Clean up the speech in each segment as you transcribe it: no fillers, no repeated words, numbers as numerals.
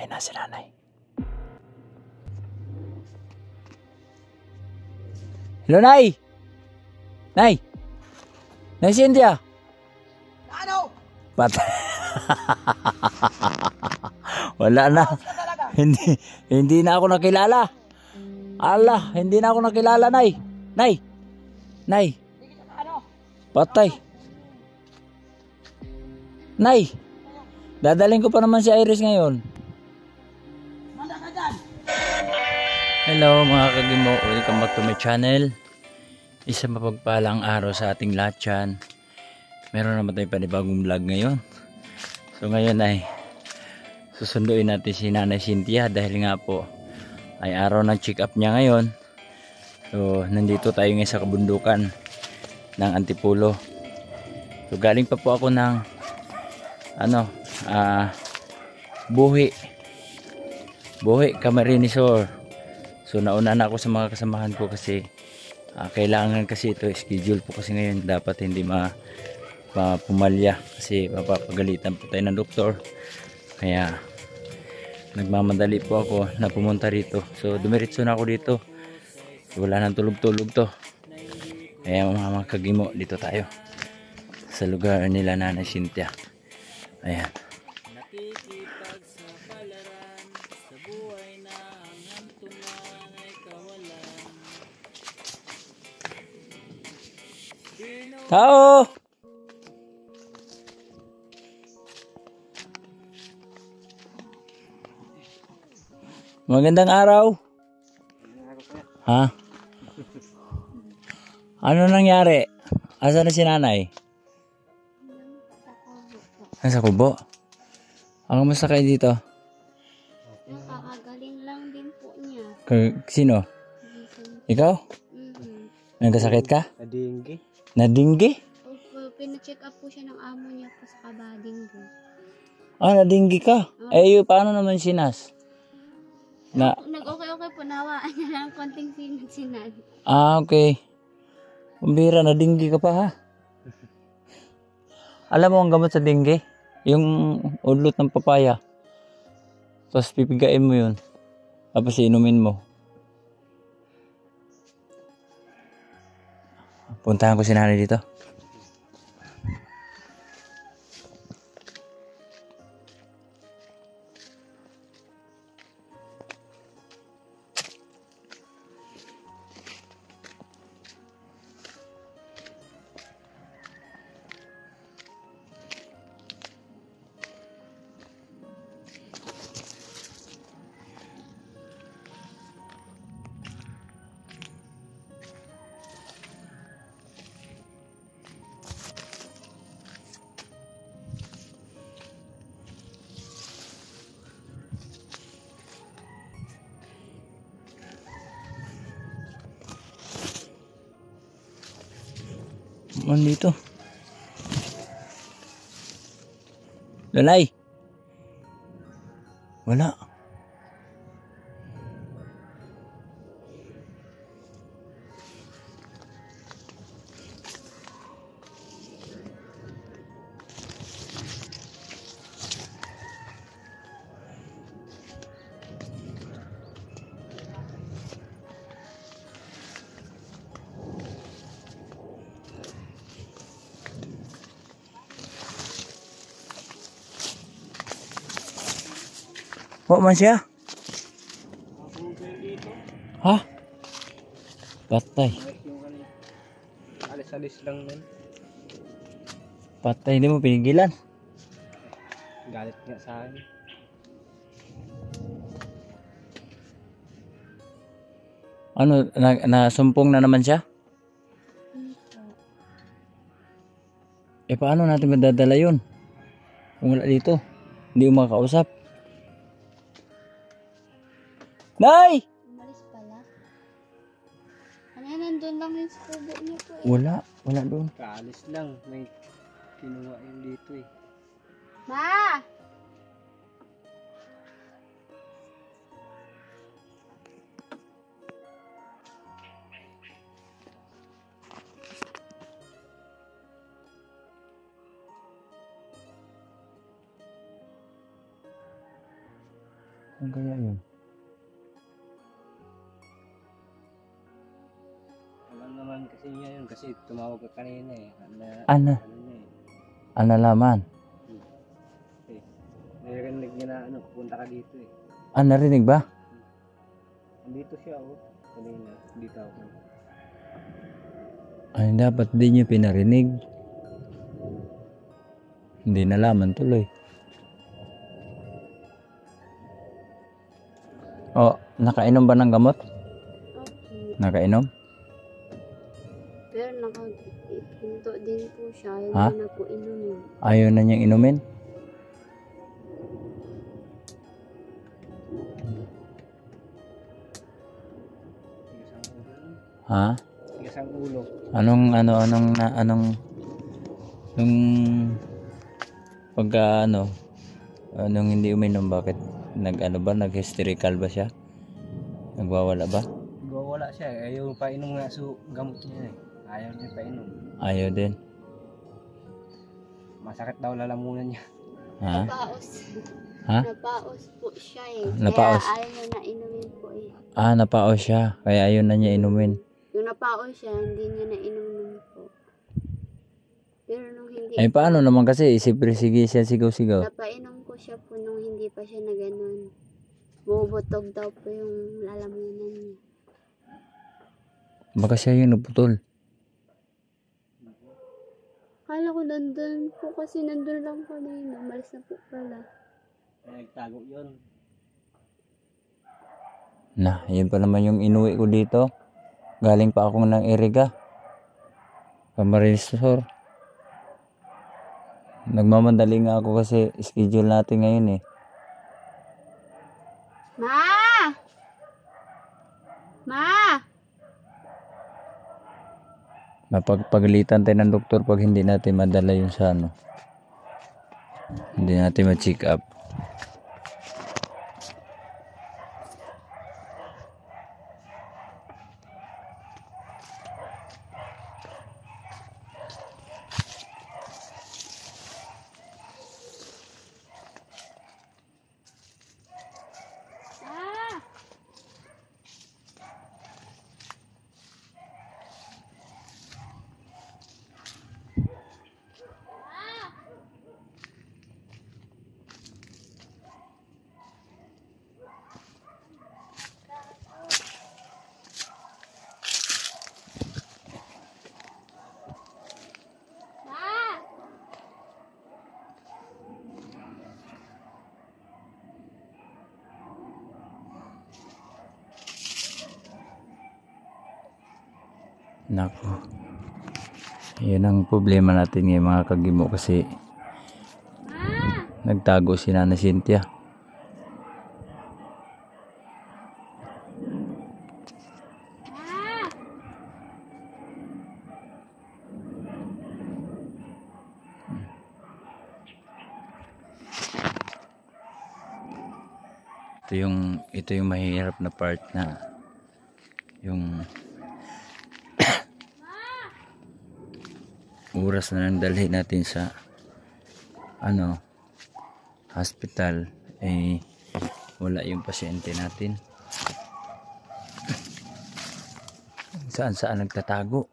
Ayun na si nanay. Hello, Nay! Nay! Nay Cynthia! Ano? Patay. Wala na. Hindi na ako nakilala. Allah, hindi na ako nakilala, Nay. Nay! Nay! Ano? Patay. Nay! Dadaling ko pa naman si Iris ngayon. Manda ka dyan. Hello mga kagimo, welcome back to my channel. Isang mapagpalang araw sa ating lahat yan. Meron naman tayong panibagong vlog ngayon. So ngayon ay susunduin natin si Nanay Cynthia dahil nga po ay araw ng check up niya ngayon. So nandito tayo ngayon sa kabundukan ng Antipolo. So galing pa po ako ng Buhi Camarines. So nauna na ako sa mga kasamahan ko kasi kailangan kasi ito schedule po kasi ngayon dapat hindi pumalya kasi mapapagalitan po tayo ng doktor, kaya nagmamadali po ako na pumunta rito. So dumiretso na ako dito, wala nang tulog-tulog to, kaya mga kagimo dito tayo sa lugar nila Nanay Cynthia. Ayan. Tao! Magandang araw. Ha? Ano nangyari? Asa na si nanay? Nasa kubo. Ang kamusta kayo dito? Nakakagaling lang din po niya. Sino? Ikaw? Nagkasakit ka? Nadinggi. Nadinggi? Opo, pina-check up po siya ng amo niya po sa kabading po. Nadinggi ka? Paano naman sinas? Nag-okay po, nawaan niya lang konting sinad. Okay. Kumbira, nadinggi ka pa ha? Alam mo ang gamot sa dinggi? Yung udlot ng papaya. Tapos pipigain mo yun. Tapos inumin mo. Puntahan ko si nanay dito. Dito. Lalay. Wala. Wala man siya? Ha? Patay. Alis-alis lang nun. Patay, hindi mo pinigilan. Galit nga sa akin. Ano, nasumpong na naman siya? Paano natin madadala yun? Kung wala dito, hindi mo makakausap. Nay! Umalis pala. Nandun lang yung kubo niya po eh. Wala doon. Kaalis lang. May kinuha yun dito eh. Ma! Ano kaya yun? Alam naman kasi niya yun kasi tumawag ka kanina eh. Ano? Ano niya eh. Ano laman? Narinig niya na ano, pupunta ka dito eh. Ah, narinig ba? Andito siya oh. Kanina, dito ako. Ay, dapat din niyo pinarinig. Hindi nalaman tuloy. Oh, nakainom ba ng gamot? Okay. Nakainom? Pero nakahinto din po siya. Ha? Hindi na po inumin. Ayaw na niyang inumin? Ha? Tigas ang ulo. Anong nung pagka anong hindi uminom, bakit nag-hysterical ba siya? Nagwawala ba? Wala siya eh. Ayaw pa inom nga so gamot niya eh. Ayaw niya pa inom. Ayaw din. Masakit daw lalamunan niya. Ha? Napaos. Ha? Napaos po siya eh. Napaos? Kaya ayaw niya na inumin po eh. Ah, napaos siya. Kaya ayaw na niya inumin. Yung napaos siya, hindi niya na inumin po. Pero nung hindi, Ay, paano naman kasi? Sige siya sigaw-sigaw. napainom ko siya po nung hindi pa siya na ganun. Bubutog daw po yung lalamunan niya. Baka siya yung naputol. Kala ko nandun po kasi nandun lang kanina. Malis na po pala. Nagtago yun. Na, yun pa naman yung inuwi ko dito. Galing pa akong ng Iriga. Camarinesor. Nagmamadali nga ako kasi schedule natin ngayon eh. Ma! Ma! Mapagpagalitan tayo ng doktor pag hindi natin madala yung sa hindi natin ma-check up. Ah! Ma! Nako. Yun ang problema natin ngayon mga kagimo kasi nagtago si Nana Cynthia. Ito yung mahirap na part na yung oras na nang dalhin natin sa hospital eh wala yung pasyente natin. Saan nagtatago.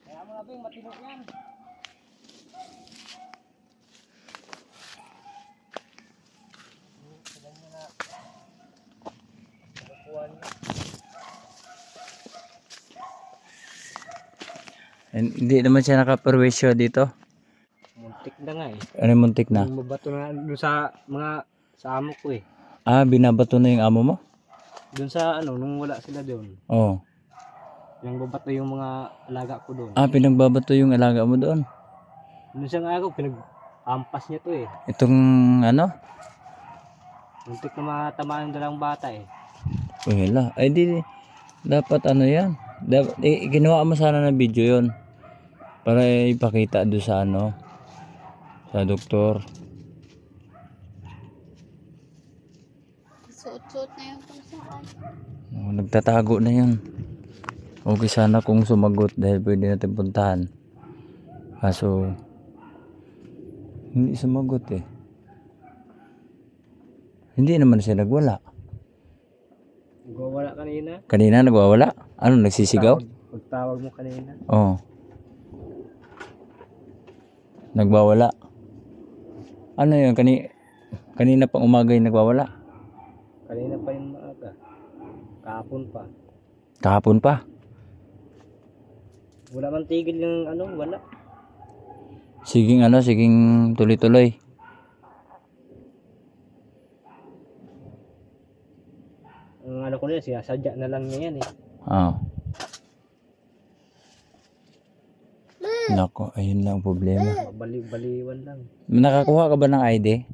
Kaya mga bing, matino yan. Sila niya na nakukuha niya. Hindi naman siya nakaperwisyo dito. Muntik na nga eh. Ano yung muntik na? Yung mabato na dun sa mga sa amo ko eh. Ah, binabato na yung amo mo? Dun sa nung wala sila doon. Oo. Yung babato yung mga alaga ko doon. Ah, pinagbabato yung alaga mo doon. Nung isang araw, pinag-ampas niya to eh. Itong Muntik na matamaan yung dalawang bata eh. wala. Ay di, dapat yan. Dapat, ginawa mo sana ng video yon para ipakita doon sa sa doktor. Suot-suot na yung kung saan. Nagtatago na yun. Okay sana kung sumagot dahil pwede natin puntahan. Kaso, hindi sumagot eh. Hindi naman siya nagwala. Nagwawala kanina. Kanina nagwawala? Ano, nagsisigaw? Pagtawag mo kanina. Oo. Nagwawala. Ano yun, kanina pang umaga yung nagwawala? Kanina pa yung maaga. Kahapon pa. Kahapon pa? Wala man tigil yung ano, wala. Siging tuloy-tuloy. Ang ano ko na sinasadya na lang niya yan eh. Oo. Nako, ayun lang ang problema. Baliw-baliwan lang. Nakakuha ka ba ng ID?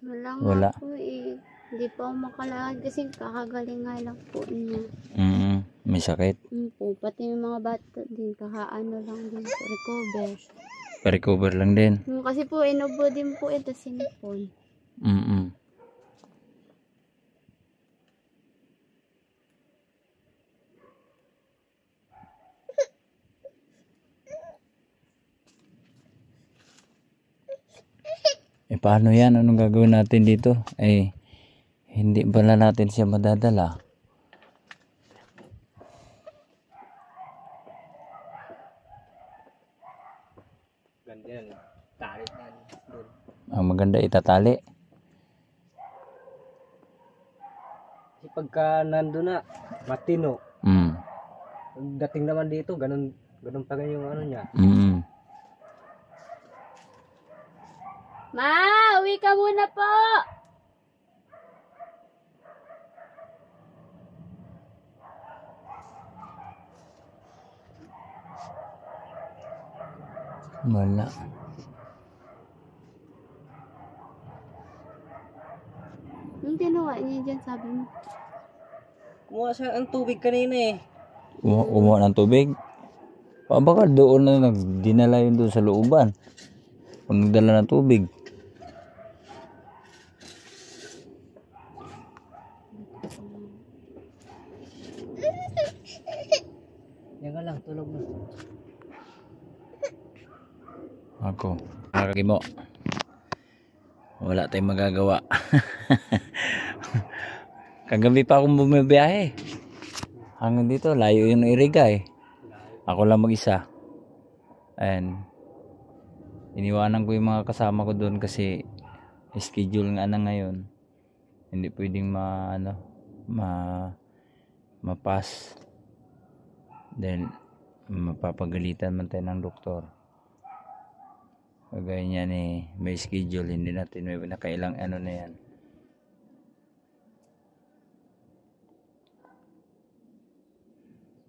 Wala Wala. nga po eh. Hindi pa ako makalakad kasi kakagaling nga lang po niya. May sakit. Po, pati yung mga bata din, kakaano lang din po, recover. Pa-recover lang din. Kasi po, inubo din po ito sinipon. Paano yan? Anong gagawin natin dito? Hindi pala natin siya madadala. Ganda yan. Tarik yan. Doon. Ang maganda itatali. Kasi pagka nandun na, matino. Pagdating naman dito, ganun pa rin yung ano niya. Ma, uwi ka muna po! Wala. Yung ginawa niya dyan, sabi mo. Kumuha siya ang tubig kanina eh. Kumuha ng tubig. Baka doon na dinala yun doon sa looban. Kung nagdala ng tubig. Yan ka lang, tulog na. Ako. Kakagimo. Wala tayong magagawa. Kagabi pa akong bumibiyahe. Hanggang dito, layo yung iriga eh. Ako lang mag-isa. And iniwanan ko yung mga kasama ko doon kasi schedule nga na ngayon. Hindi pwedeng mapas. Then mapapagalitan man tayo ng doktor. Kagaya niyan may schedule, hindi natin may nakailang ano na yan.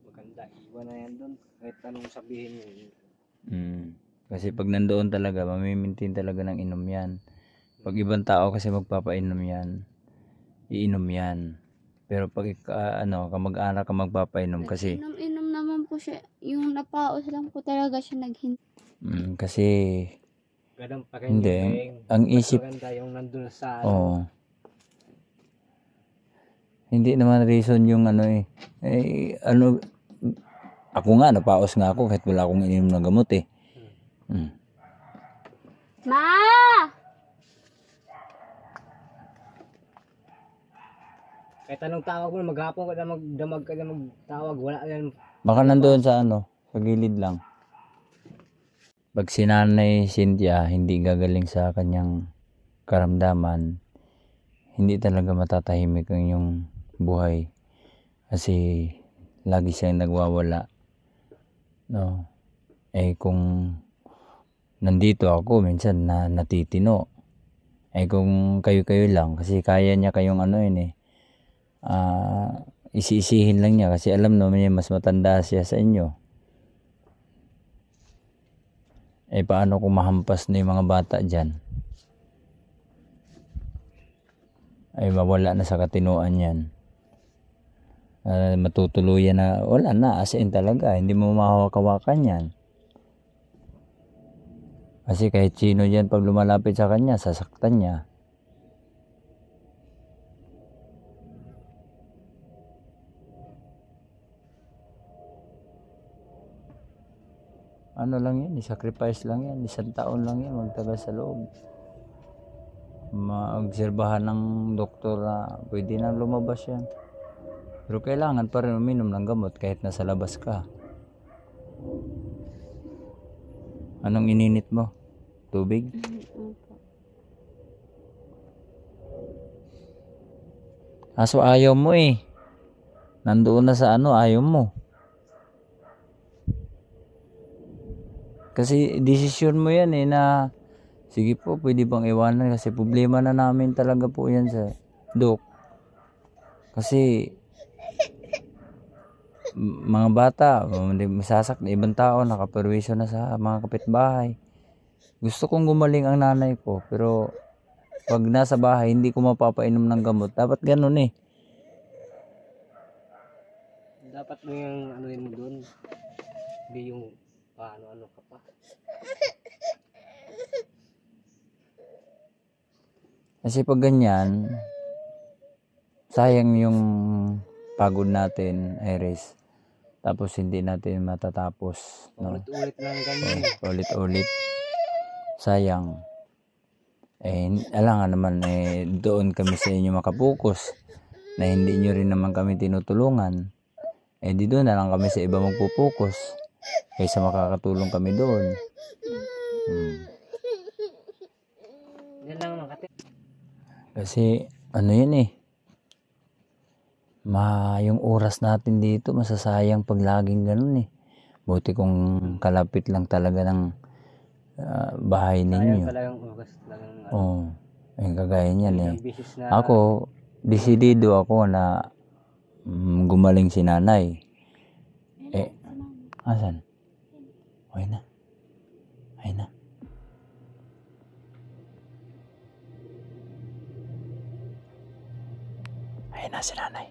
Maganda, iwan na yan doon. Kahit anong sabihin niyo. Kasi pag nandoon talaga, mamimintin talaga ng inom yan. Pag ibang tao kasi magpapainom yan, iinom yan. Pero pag kamag-anak ka magpapainom kasi Inom naman po siya. Yung napaos lang po talaga siya naghintay. kasi Ganun pa rin hindi, yung ang isip maganda yung nandun sa hindi naman reason yung ako nga napaos nga ako kahit wala akong ininom ng gamot eh. Ma! kahit anong tawag mo, maghapon ka na magdamag ka na magtawag, wala yan. Baka nandoon sa sa gilid lang. Pag si Nanay Cynthia hindi gagaling sa kanyang karamdaman, hindi talaga matatahimik ang iyong buhay. Kasi lagi siyang nagwawala. No? Kung nandito ako, minsan natitino. Kung kayo-kayo lang, kasi kaya niya kayong isi-isihin lang niya kasi alam naman niya mas matanda siya sa inyo. Paano kung mahampas na yung mga bata dyan? Mawala na sa katinuan yan. Matutuluyan na, wala na, as in talaga, hindi mo mahawak-hawakan yan. Kasi kahit sino dyan pag lumalapit sa kanya, sasaktan niya. ano lang yan, sacrifice lang yan, 1 taon lang yan, magtagal sa loob. Maobserbahan ng doktor na pwede na lumabas yan. Pero kailangan pa rin uminom ng gamot kahit nasa labas ka. Anong ininit mo? Tubig? Opo. Aso ayaw mo eh. Nandoon na sa ano, ayaw mo. Kasi desisyon mo yan eh na sige po, pwede bang iwanan kasi problema na namin talaga po yan sa Dok. Kasi mga bata, masasak na ibang tao, nakaperwisyo na sa mga kapitbahay. Gusto kong gumaling ang nanay ko, pero pag nasa bahay, hindi ko mapapainom ng gamot. Dapat ganun eh. Dapat mo yung anuin mo doon. Hindi yung paano-ano ka pa. Kasi pag ganyan, sayang yung pagod natin, Iris. Tapos hindi natin matatapos. No? Ulit-ulit lang ganyan. Ulit-ulit. Sayang. Alam nga naman, doon kami sa inyo makapokus. Na hindi nyo rin naman kami tinutulungan. Di doon na lang kami sa iba magpupokus. Kaysa makakatulong kami doon. Yan lang naman kasi. Kasi, ano yun eh. Yung oras natin dito, masasayang pag laging ganun eh. Buti kung kalapit lang talaga ng bahay ninyo. Sayang talagang oras lang. Oo. Kagaya niyan eh. Na, Ako, desidido ako na gumaling si nanay. Asan? Okay na. Okay na. Ayun na si nanay.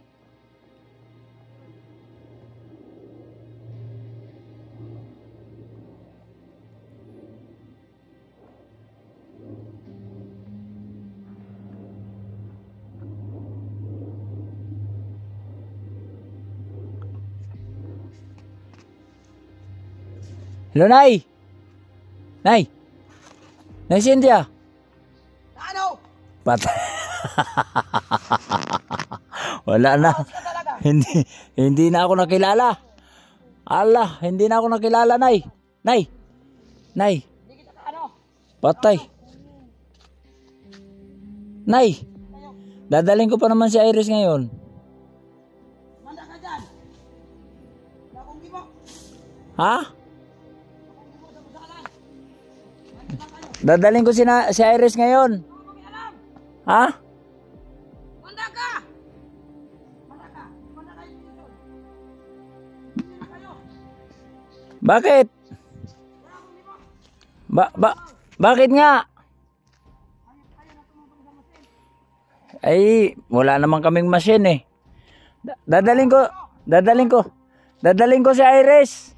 Hello, Nay! Nay! Nay Cynthia! Ano? Patay. Wala na. Hindi na ako nakilala. Allah, hindi na ako nakilala, Nay. Nay! Nay! Patay. Nay! Dadaling ko pa naman si Iris ngayon. Manda ka dyan. Bakong gibo. Ha? Dadaling ko si Iris ngayon. Ha? Manda ka. Manda ka. Manda kayo dito. Manda kayo. Bakit? Bakit nga? Ay, wala naman kaming machine eh. Dadaling ko si Iris.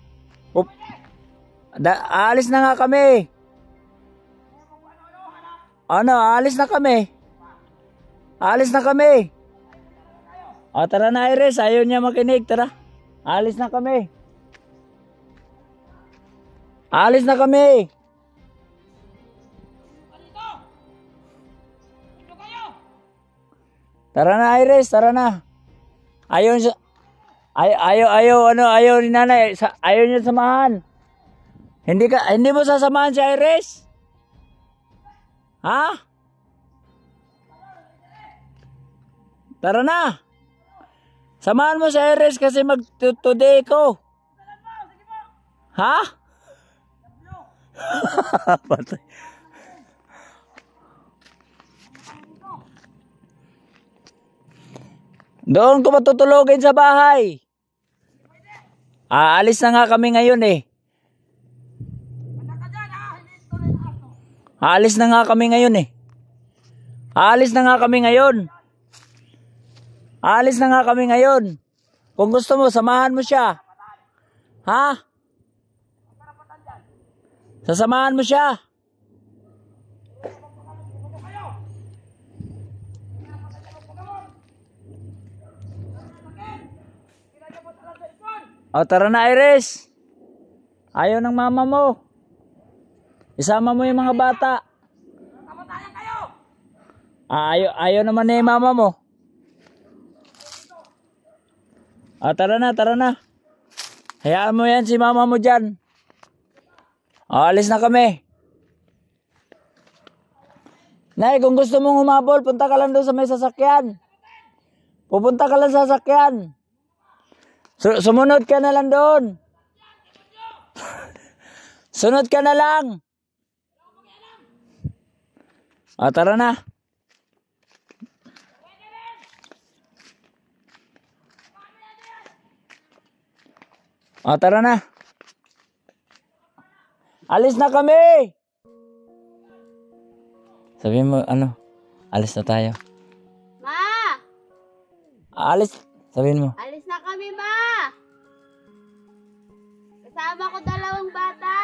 Aalis na nga kami. Ano, aalis na kami. Aalis na kami. O, tara na Iris, ayaw niya makinig, tara. Aalis na kami. Aalis na kami. Tara na Iris, tara na. Ayaw ni nanay, ayaw niya samahan. Hindi mo sasamahan si Iris? Ha? Tara na. Samahan mo si Iris kasi mag-today ko. Ha? Patay. Doon ko matutulogin sa bahay. Aalis na nga kami ngayon eh. Aalis na nga kami ngayon eh. Aalis na nga kami ngayon. Aalis na nga kami ngayon. Kung gusto mo, samahan mo siya. Ha? Sasamahan mo siya. O, tara na Iris. Ayaw ng mama mo. Isama mo yung mga bata. Kamatayan kayo! Ayaw naman na yung mama mo. Tara na, tara na. Hayaan mo yan si mama mo dyan. Alis na kami. Nay, kung gusto mong humabol, punta ka lang doon sa may sasakyan. Pupunta ka lang sa sasakyan. Sumunod ka na lang doon. Sunod ka na lang. Tara na. Tara na. Alis na kami. Sabihin mo, alis na tayo. Ma! Alis. Sabihin mo. Alis na kami, ma! Kasama ko 2 bata.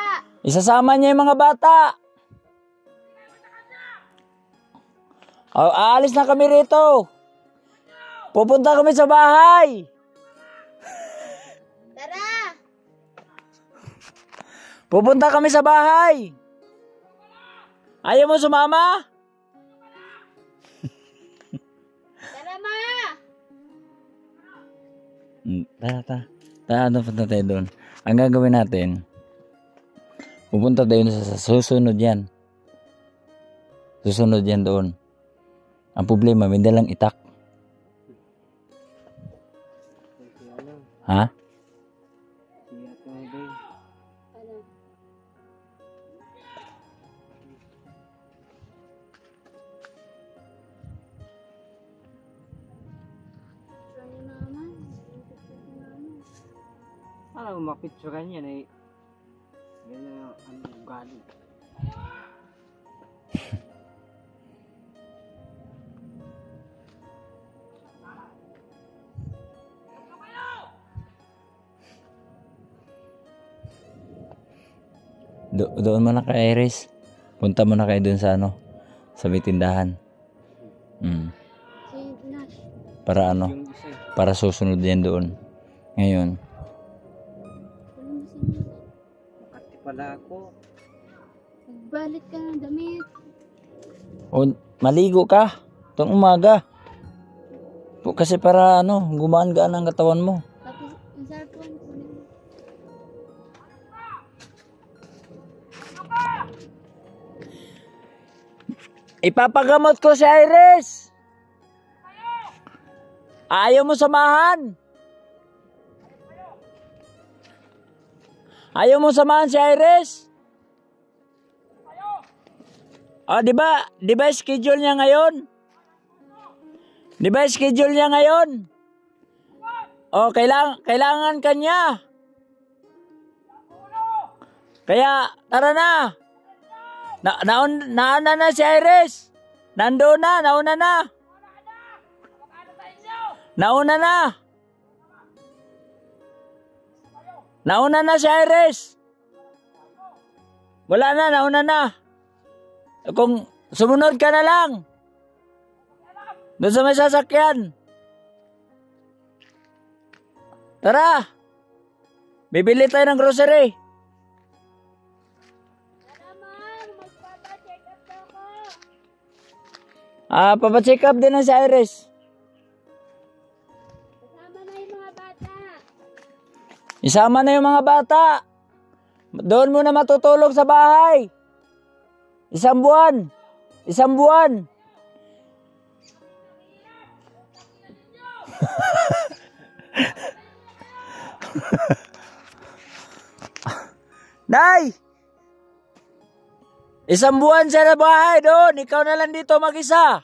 Isasama niya yung mga bata. Aalis na kami rito. Pupunta kami sa bahay. Tara! Pupunta kami sa bahay. Ayaw mo sumama? Tara, ma! Tara, punta tayo doon. Ang gagawin natin, pupunta tayo sa susunod yan. Susunod yan doon. Ang problema, may dalang itak. Ha? Ano? Sorry, mama. Parang mapicturan yan eh. Ganyan ang ugali. Doon mo na kay Iris. Punta mo na kayo doon sa sa may tindahan. Si Nash. Para Yung isa eh. para susunod yan doon. Ngayon, Ano mo si Nash? Makati pala ako. Nagbalit ka ng damit. maligo ka itong umaga. Kasi para gumaan-gaan ang katawan mo. Tapos, yung cellphone ko na. Ipapagamot ko si Iris. Ayaw mo samahan. Ayaw mo samahan si Iris. Di ba schedule niya ngayon? Di ba schedule niya ngayon? Kailangan kanya. Kaya tara na. Nauna na si Iris. Nandoon na, nauna na. Nauna na. Nauna na si Iris. Wala na, nauna na. Kung sumunod ka na lang. Doon sa may sasakyan. Tara. Bibili tayo ng grocery. Magpapacheck up ako. Papacheck up din na si Iris. Kasama na yung mga bata. Isama na yung mga bata. Doon muna matutulog sa bahay. 1 buwan. 1 buwan. Nay! 1 buwan siya na bahay doon. Ikaw na lang dito mag-isa.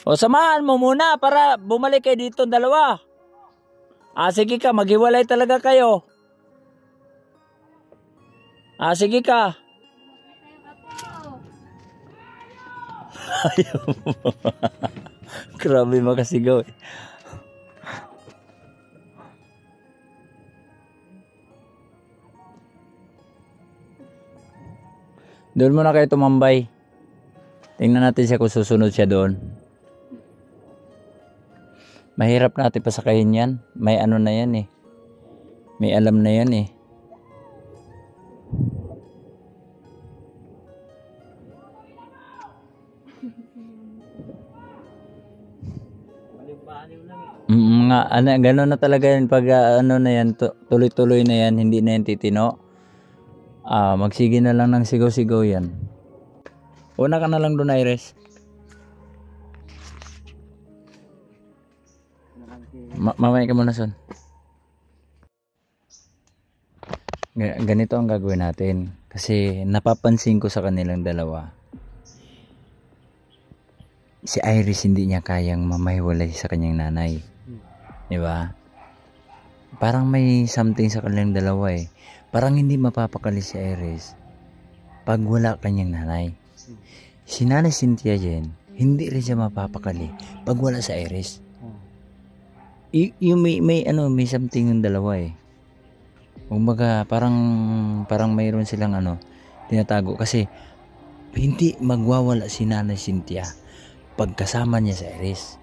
Samahan mo muna para bumalik kayo dito 2. Sige ka, maghiwalay talaga kayo. Sige ka. Ayaw mo. Grabe makasigaw eh. Doon muna kayo tumambay. Tingnan natin siya kung susunod siya doon. Mahirap natin pasakayin yan. May ano na yan eh. May alam na yan eh. Baliw-baliw lang eh. Mga ano, gano'n na talaga yan pag ano na yan, tuloy-tuloy na yan, hindi na yan titino. Magsige na lang ng sigaw-sigaw yan. Una ka na lang doon, Iris. Mamaya ka muna, son. Ganito ang gagawin natin. Kasi napapansin ko sa kanilang dalawa. Si Iris hindi niya kayang mamahiwalay sa kanyang nanay. Diba? Parang may something sa kanilang dalawa eh. Parang hindi mapapakali si Iris pag wala kanyang nanay. Si Nanay Cynthia Jen, hindi rin siya mapapakali pag wala sa Iris. Yung may something yung dalawa eh. Kumbaga parang mayroon silang tinatago kasi hindi magwawala si Nanay Cynthia pagkasama niya sa Iris.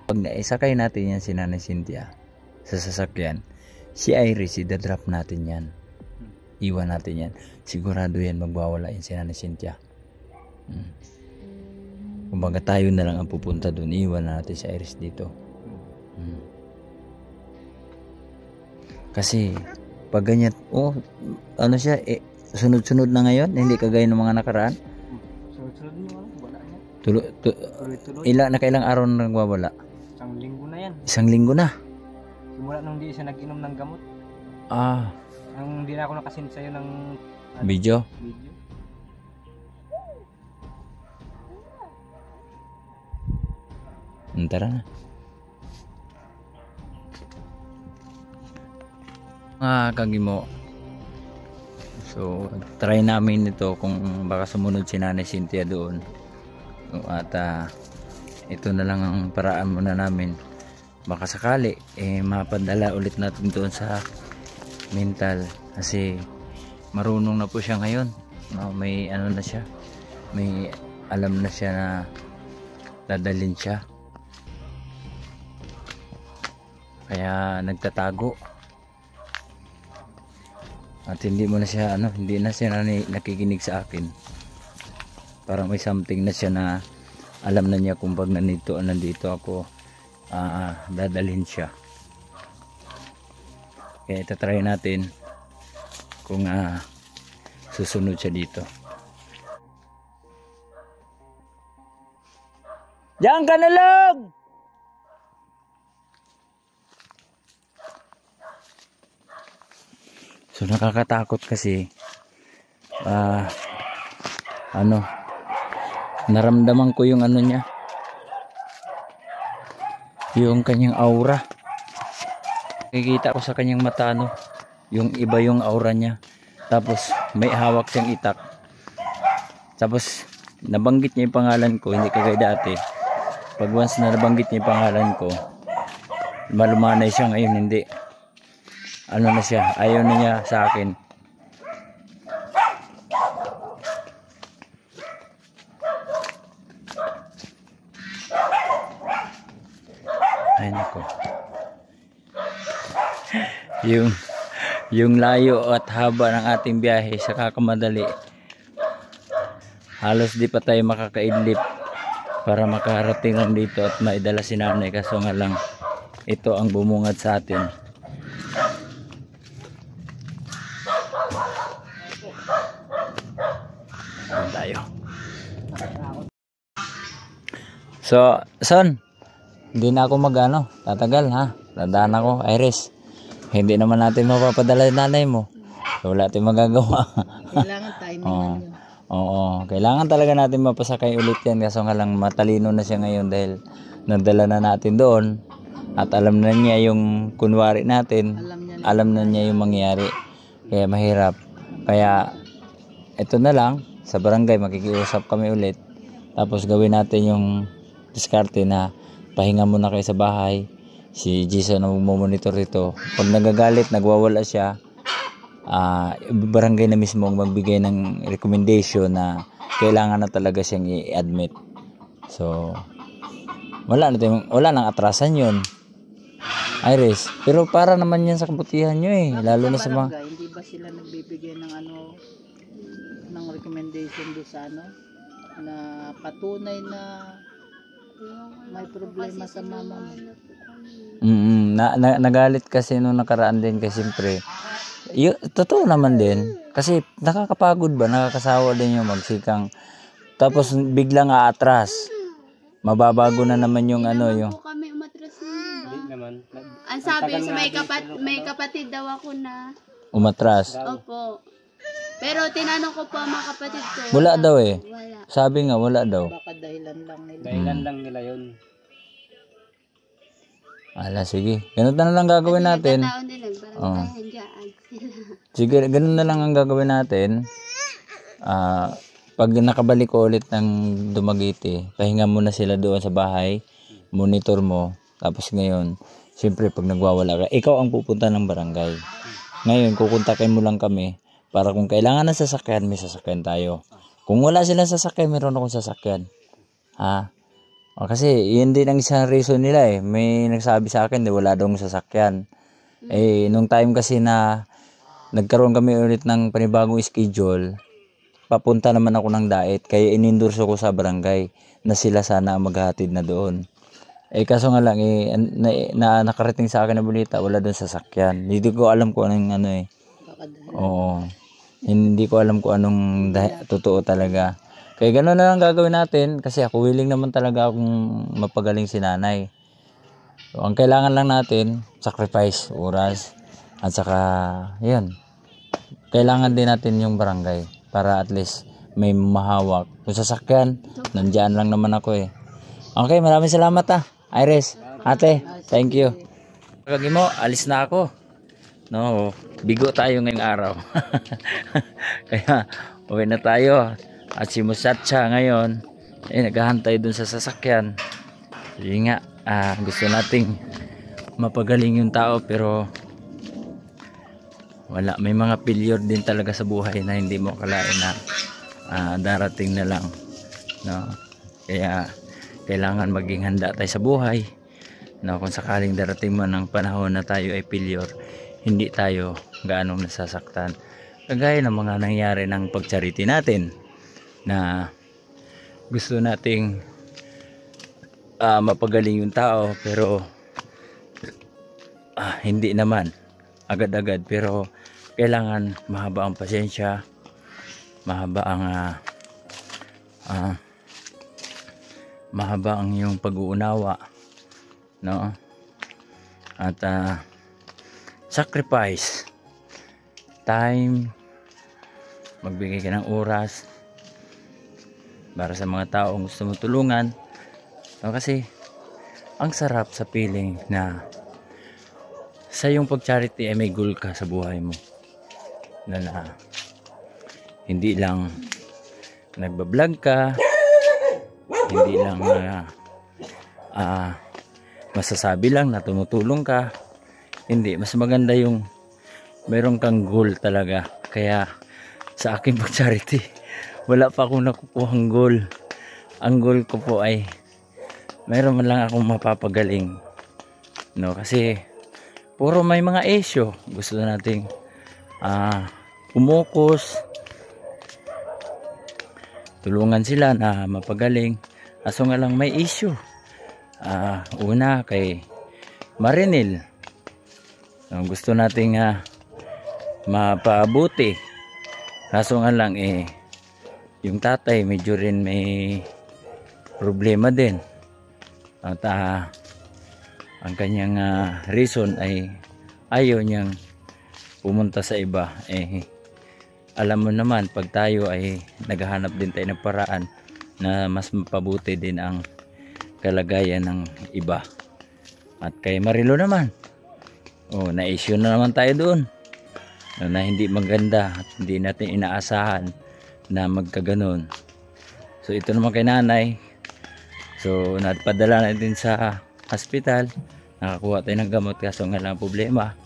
Pag naisakay natin yan si Nanay Cynthia sa sasakyan, si Iris idadrop natin yan. Iwan natin yan. Sigurado yan magwawala yan si Nanay Cynthia. Kumbaga tayo na lang ang pupunta doon. Iwan natin si Iris dito. Kasi pag ganyan, siya, sunod-sunod na ngayon, hindi kagaya ng mga nakaraan. Sunod-sunod mo, wala niya. Tuloy-tuloy. Nakailang araw na nagwawala? Isang linggo na yan. Isang linggo na. Simula nung di siya nag-inom ng gamot. Nung di na ako nakasin sa'yo ng Video. Tara na. Kagimo. So, try namin ito kung baka sumunod si Nanay Cynthia doon. At ito na lang ang paraan muna namin. Baka sakali mapadala ulit natin doon sa mental kasi marunong na po siya ngayon. May na siya. May alam na siya na dadalhin siya. Kaya nagtatago. At hindi na siya nakikinig sa akin. Parang may something na siya na alam na niya kung pag nandito ako, dadalhin siya. Kaya itatry natin kung susunod siya dito. Diyan ka na lang! So nakakatakot kasi naramdaman ko yung niya, yung kanyang aura. Nakikita ko sa kanyang mata yung iba yung aura niya. Tapos may hawak siyang itak. Tapos nabanggit niya yung pangalan ko, hindi kagaya dati. Pag once na nabanggit niya yung pangalan ko, malumanay siya. Ngayon hindi. Na siya, ayaw na niya sa akin. Ay nako. Yung layo at haba ng ating biyahe sa kakamadali, halos di pa tayo makakaidlip para makarating lang dito at maidala si nanay. Kaso nga lang, ito ang bumungad sa atin. Tayo. So, son, hindi na ako tatagal ha. Tandaan ako, Iris. Hindi naman natin mapapadala yung nanay mo. So, wala tayong magagawa. Kailangan timing lang yun. Oo, kailangan talaga natin mapasakay ulit yan. Kaso nga lang matalino na siya ngayon dahil nadala na natin doon. At alam na niya yung kunwari natin. Alam na niya yung mangyari. Kaya mahirap. Kaya ito na lang. Sa barangay makikiusap kami ulit. Tapos gawin natin yung diskarte na pahinga muna kayo sa bahay. Si Jason ang monitor dito. Pag nagagalit, nagwawala siya, barangay na mismo ang magbigay ng recommendation na kailangan na talaga siyang i-admit. So wala nang atrasan yun. Iris, pero para naman yan sa kabutihan nyo eh, lalo na sa mga... barangay, hindi ba sila nagbibigay ng ng recommendation doon sa na patunay na may problema sa mama mo? Nagalit kasi nung nakaraan din kasi siyempre. Totoo naman din kasi nakakapagod ba, nakakasawa din yung magsikang tapos biglang aatras. Mababago na naman yung yung Po kami umatras Hindi nun. naman. Ang sabi sa may kapatid daw ako na. umatras. Opo. Pero tinanong ko po ang mga kapatid ko. Wala daw eh. Wala. Sabi nga wala daw. Baka dahilan lang nila. Dahilan lang nila yun. Ala, sige. Ganun na lang gagawin natin. Taon din nagbarangay dyan. Sige, ganun na lang ang gagawin natin. Pag nakabalik ko ulit ng Dumaguete, pahinga muna sila doon sa bahay, monitor mo, tapos ngayon, siyempre pag nagwawala ka, ikaw ang pupunta ng barangay. Ngayon, kukontakin mo lang kami, para kung kailangan ng sasakyan, may sasakyan tayo. Kung wala silang sasakyan, meron akong sasakyan. Kasi yun din ang isang reason nila eh. May nagsabi sa akin, wala daw sasakyan. Nung time kasi na nagkaroon kami ulit ng panibagong schedule, papunta naman ako ng Daet, kaya inendorso ko sa barangay na sila sana ang maghahatid na doon. Kaso nga lang nakarating sa akin na balita, wala doon sasakyan. Hindi ko alam kung anong Oo. Hindi ko alam kung anong totoo talaga. Kaya gano'n na lang gagawin natin kasi ako willing naman talaga akong mapagaling si nanay. So, ang kailangan lang natin, sacrifice, oras, at saka, yun. Kailangan din natin yung barangay para at least may mahawak. Kung sasakyan, nandyan lang naman ako eh. Okay, maraming salamat Iris, ate, thank you. Kagi mo, alis na ako. No, bigo tayo ngayong araw. Kaya, uwi na tayo. At si Musatcha ngayon, naghahantay dun sa sasakyan. Sige nga, gusto nating mapagaling yung tao pero wala, may mga failure din talaga sa buhay na hindi mo akalain na darating na lang, no? Kaya kailangan maging handa tayo sa buhay, no? Kung sakaling darating man ang panahon na tayo ay failure, hindi tayo gaanong nasasaktan kagaya ng mga nangyari ng pag-charity natin na gusto nating mapagaling yung tao pero hindi naman agad-agad, pero kailangan mahaba ang pasensya, mahaba ang yung pag-uunawa, no? At sacrifice time, magbigay ka ng oras para sa mga taong gusto mo tulungan, no? Kasi ang sarap sa feeling na sa yung pag-charity ay may goal ka sa buhay mo na hindi lang nagbablog ka, hindi lang masasabi lang na tumutulong ka. Hindi, mas maganda yung meron kang goal talaga. Kaya sa aking pag-charity wala pa akong nakukuhang goal. Ang goal ko po ay meron man lang akong mapapagaling, no? Kasi puro may mga issue. Gusto nating umukos, tulungan sila na mapagaling. Aso nga lang may issue. Una kay Marinil, gusto nating mapabuti. Kaso nga lang yung tatay medyo rin may problema din. At ang kanyang reason ay ayaw niyang pumunta sa iba. Alam mo naman, pag tayo ay naghahanap din tayo ng paraan na mas mapabuti din ang kalagayan ng iba. At kay Marilo naman, na-issue na naman tayo doon na hindi maganda at hindi natin inaasahan na magkaganon. So ito naman kay nanay, so napadala natin sa hospital, nakakuha tayo ng gamot. Kaso nga lang problema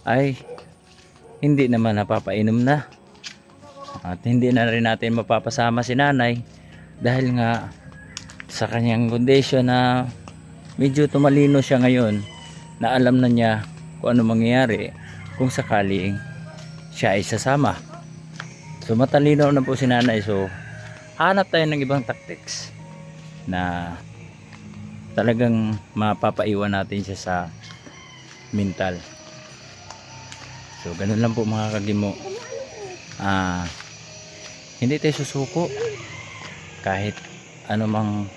ay hindi naman napapainom na, at hindi na rin natin mapapasama si nanay dahil nga sa kanyang condition na medyo tumalino siya ngayon na alam na niya kung ano mangyayari kung sakaling siya ay sasama. So matalino na po si nanay. So hanap tayo ng ibang tactics na talagang mapapaiwan natin siya sa mental. So ganun lang po mga kagimo. Hindi tayo susuko kahit anumang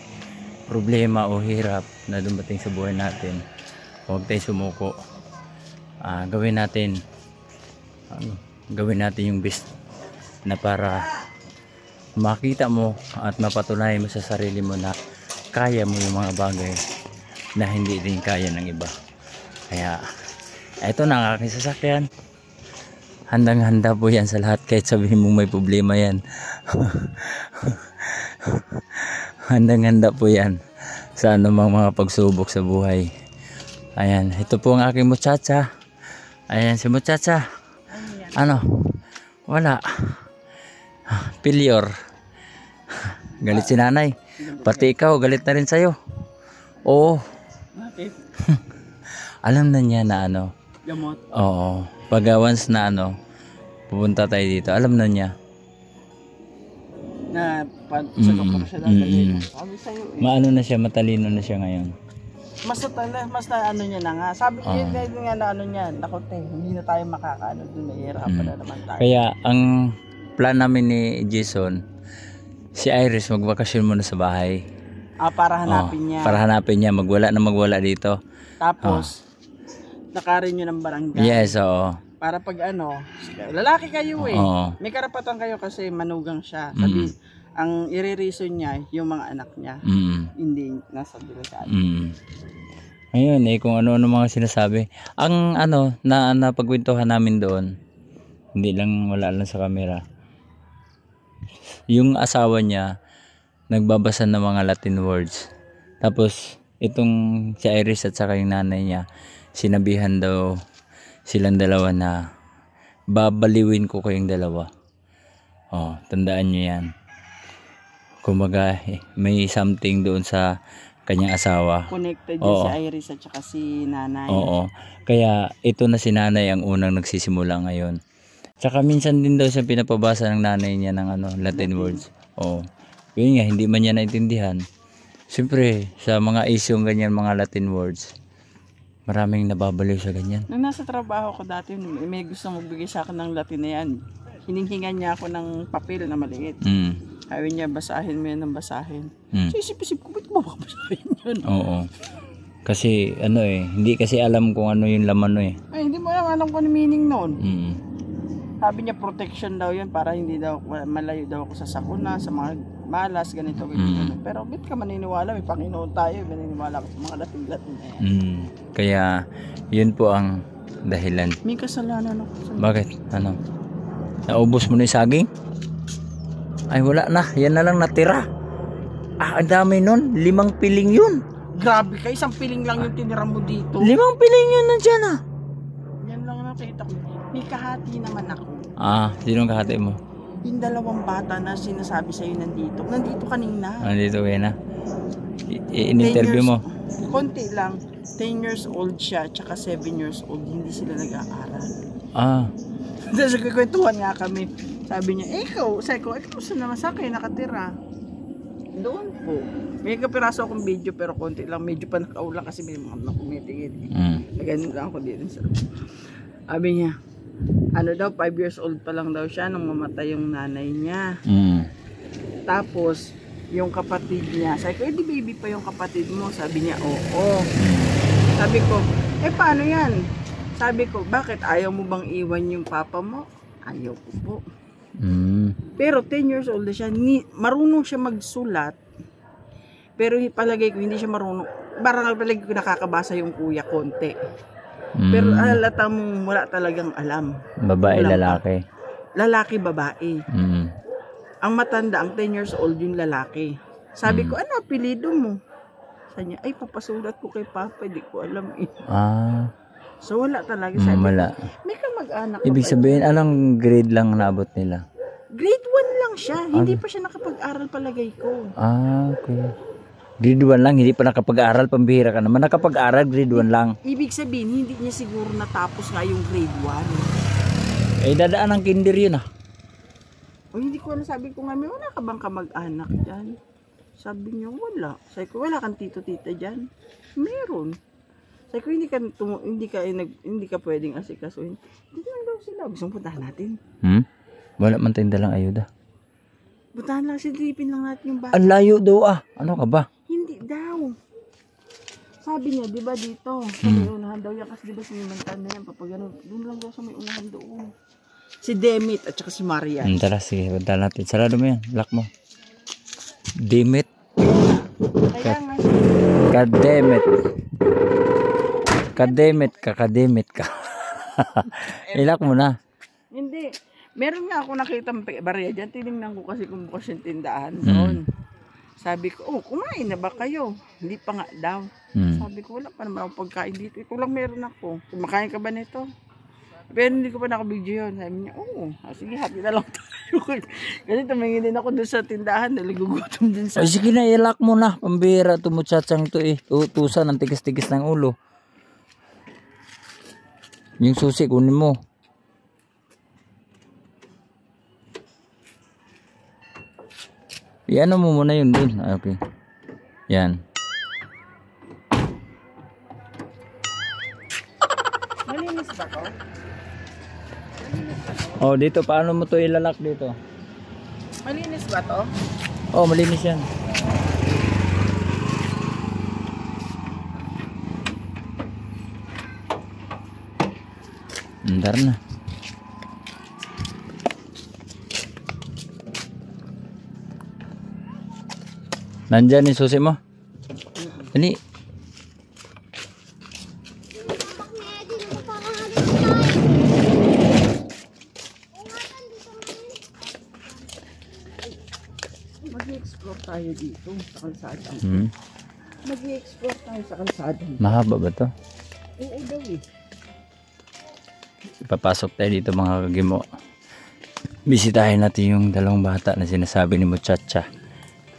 problema o hirap na dumating sa buhay natin. Huwag tayo sumuko. Gawin natin yung best na para makita mo at mapatunayan mo sa sarili mo na kaya mo yung mga bagay na hindi din kaya ng iba. Kaya ito na ang aking sasakyan. Handang-handa po yan sa lahat kahit sabihin mong may problema yan. Handang-handa po yan sa anumang mga pagsubok sa buhay. Ayan, ito po ang aking muchacha. Ayan si muchacha. Ano? Wala. Failure. Galit si nanay. Pati ikaw, galit na rin sa'yo. Oo. Bakit? Alam na niya na ano. Gamot. Oo. Pag once na ano, pupunta tayo dito, alam na niya. Na sa doktor siya dadalhin. Sabi sa'yo eh. Maano na siya, matalino na siya ngayon. Mas na ano niya na nga. Sabi yun nga na ano niya. Naku te, hindi na tayo makakaano dun. Nahihirapan na naman tayo. Kaya ang plan namin ni Jason, si Iris magbakasyon muna sa bahay. Para hanapin niya. Para hanapin niya, magwala dito. Tapos, lakarin nyo ng barangay. Yes, oo. Para pag ano, lalaki kayo eh. Oo. May karapatan kayo kasi manugang siya. Sabi, ang i-reason niya, yung mga anak niya. Hindi nasa delikado. Ayun eh, kung ano-ano mga sinasabi. Ang ano, na pagkwentuhan namin doon, hindi lang, wala lang sa camera. Yung asawa niya, nagbabasa ng mga Latin words. Tapos, itong si Iris at saka yung nanay niya, sinabihan daw silang dalawa na babaliwin ko kayong dalawa. Tandaan nyo yan. Kumbaga may something doon sa kanyang asawa. Connected din si Iris at saka si nanay. Oo. Kaya ito na si nanay ang unang nagsisimula ngayon. Tsaka minsan din daw siya pinapabasa ng nanay niya ng Latin words. Oo. Yun nga, hindi man niya naintindihan. Siyempre, sa mga isyong ganyan, mga Latin words, maraming nababaliw sa ganyan. Nung nasa trabaho ko dati, may gusto magbigay sa akin ng Latin na yan. Hininghingan niya ako ng papel na maliit. Sabi niya, basahin mo yan ng basahin. So isip-isip ko, ba't mo babasahin yun? Oo. Kasi hindi kasi alam kung ano yung laman Ay, hindi mo alam kung ano meaning noon. Sabi niya protection daw yun para hindi daw malayo daw ako sa sakuna, sa mga malas, ganito, ganito. Pero bit ka maniniwala, may Panginoon tayo, maniniwala ko sa mga lating-lating na yan. Kaya yun po ang dahilan. May kasalanan ako sa... Bakit? Ano? Naubos mo na yung saging? Ay wala na, yan na lang natira. Ang dami nun, 5 piling yun. Grabe ka, isang piling lang yung tinira mo dito. 5 piling yun nandiyan ah. Yan lang nakita ko. May kahati naman ako. Sinong kahati mo? Yung 2 bata na sinasabi sa'yo nandito. Nandito kanina. Nandito kayo na? In-interview mo? Konti lang. 10 years old siya, tsaka 7 years old. Hindi sila nag-aaral. Tapos kikwentuhan nga kami. Sabi niya, ikaw, sabi ko, ikaw saan naman sa akin nakatira? Doon po. May kapiraso akong video pero konti lang. Medyo pa nakaulang kasi may mga kumitingin. Ganun lang ako dito sa sabi niya, ano daw, 5 years old pa lang daw siya nung mamatay yung nanay niya. Tapos, yung kapatid niya, sabi ko, di baby pa yung kapatid mo? Sabi niya, oo. Sabi ko, paano yan? Sabi ko, bakit ayaw mo bang iwan yung papa mo? Ayaw ko po. Pero 10 years old na siya, marunong siya magsulat. Pero palagay ko, hindi siya marunong. Parang palagay ko nakakabasa yung kuya konti. Pero alata mong wala talagang alam. Babae, lalaki? Lalaki, babae. Ang matanda, ang 10 years old yung lalaki. Sabi ko, ano apelido mo? Sabi niya, ay papasulat ko kay papa, hindi ko alam eh. So wala talaga. Sabi wala. ko, may kamag-anak. Ibig sabihin, anong grade lang naabot nila? Grade 1 lang siya. Hindi pa siya nakapag-aral palagay ko. Okay. Grade 1 lang, hindi pa nakapag-aral, pambihira ka naman. Nakapag-aral, grade 1 lang. Ibig sabihin, hindi niya siguro natapos nga yung grade 1. Eh, dadaan ng kinder yun ah. O hindi ko sabi ko nga, may wala ka bang kamag-anak dyan? Sabi niya, wala. Sabi ko, wala kang tito-tita dyan? Meron. Sabi ko, hindi ka pwedeng asikasuhin. Dito lang daw sila. Gusto mong puntahan natin? Wala man tayong dalang ayuda. Puntahan lang, silipin lang natin yung bahay. Ang layo daw ah. Ano ka ba? Hindi daw. Sabi niya, di ba dito? Sa may unahan daw yan. Kasi di ba sinimantan na yan? Papagano, doon lang daw sa may unahan doon. Si Demit at saka si Marian. Tara, sige. Punta natin. Sarado mo yan. Lock mo. Dimit. Kaya nga. Kademit. Kademit ka. Ilak mo na. Hindi. Meron nga ako nakitang barya dyan. Tinignan ko kasi kung bukas yung tindahan doon. Sabi ko, kumain na ba kayo? Hindi pa nga daw. Sabi ko, wala pa naman akong pagkain dito. Ito lang meron ako. Kumakain ka ba nito? Pero hindi ko pa nakabidyo yun. Sabi niya, sige, hati na lang tayo. Kasi tumingin din ako doon sa tindahan. Naligugutom din sa... Ay, sige na, ilak mo na. Pambira, tumuchatsang to eh. Tusan, ang tigas-tigas ng ulo. Yung susi, kunin mo. Iano mo muna yun dun. Okay. Yan. Malinis ba to? Oh, dito. Paano mo to ilalak dito? Malinis ba to? Oh, malinis yan. Andar na. Nandyan yung susi mo? Dali. Mag-i-explore tayo dito sa kalsada. Mag-i-explore tayo sa kalsada. Mahaba ba to? Oo daw eh. Ipapasok tayo dito mga kagimo. Bisitahin natin yung dalawang bata na sinasabi ni Muchacha.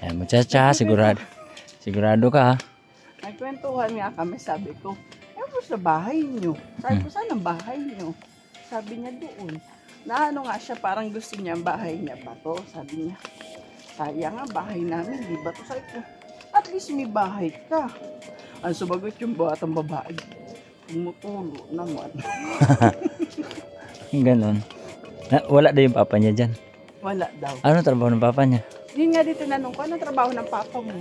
Ayan, Muchacha, sigurado ka ha? Nagkwentuhan nga kami, sabi ko, po sa bahay nyo. Sabi ko, saan ang bahay nyo? Sabi niya doon. Na ano nga siya, parang gusto niya ang bahay niya pa to. Sabi niya, sayang nga bahay namin, di ba to? Sabi ko, at least may bahay ka. Ang sumagot yung batang babae. Tumutulo naman. Ganon. Wala daw yung papa niya dyan. Wala daw. Ano trabaho ng papa niya? Yun nga dito tinanong ko, anong trabaho ng papa mo?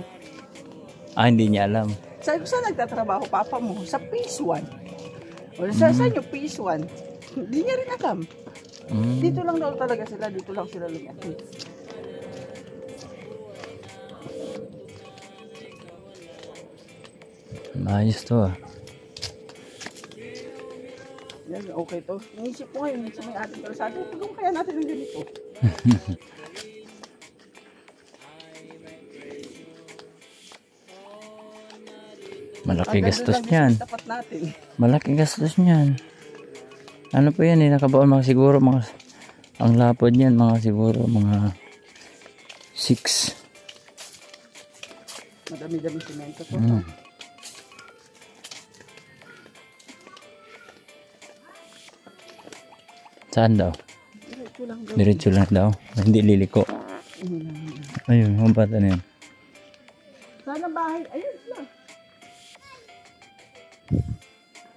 Hindi niya alam. Sabi ko, saan nagtatrabaho papa mo? Sa Phase 1. O saan yung Phase 1? Hindi niya rin alam. Dito lang daw talaga sila, dito lang sila lumaki. Maayos to ah. Yan, okay to. Inisip ko ngayon sa may ating kalsada, tulong kaya natin ng ganito. Malaki gastos niyan. Tapat natin. Malaki gastos niyan. Ano po yan eh, nakabaon mga siguro mga, ang lapod niyan mga siguro mga 6. Madami-dami semento to. Saan daw? Diretso lang daw. Diretso lang daw. Hindi liliko. Ayun, yung bata na yun. Saan ang bahay? Ayun sila.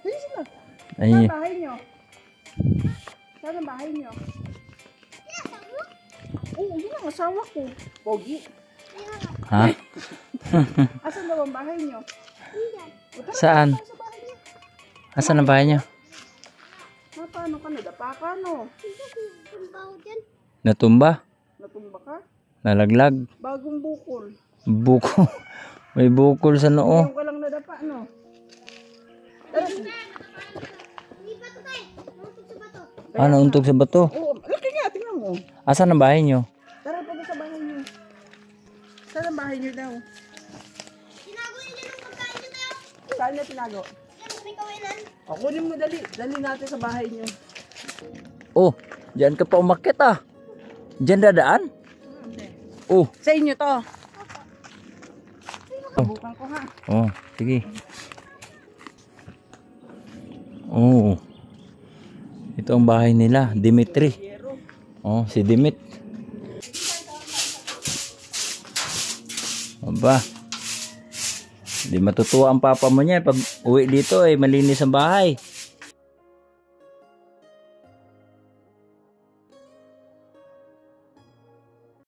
Ayun sila. Ay, Saan ang bahay nyo? Saan ang bahay nyo? Oo, yun ang asawa ko. Pogi. ha? Asan daw ang bahay nyo? Saan? Asan ang bahay niya? Paano ka? Nadapa ka, no? Natumba? Natumba ka? Nalaglag? Bagong bukol. Buko. May bukol sa noo. Ngayon ka lang nadapa, no? Nauntog sa bato? Oo, laki nga, tingnan mo. Asan ang bahay niyo? Tara pa sa bahay nyo. Saan ang bahay nyo daw? Saan na tinago? O, kunin mo dali. Dali natin sa bahay nyo. Oh, diyan ka pa umakyat ah. Diyan dadaan? Oh, Sa inyo to. Subukan ko ha. Oh, sige. Oh. Ito ang bahay nila, Dimitri. Oh, si Dimit. Aba. Hindi matutuwa ang papa mo niya pag uwi dito malinis ang bahay.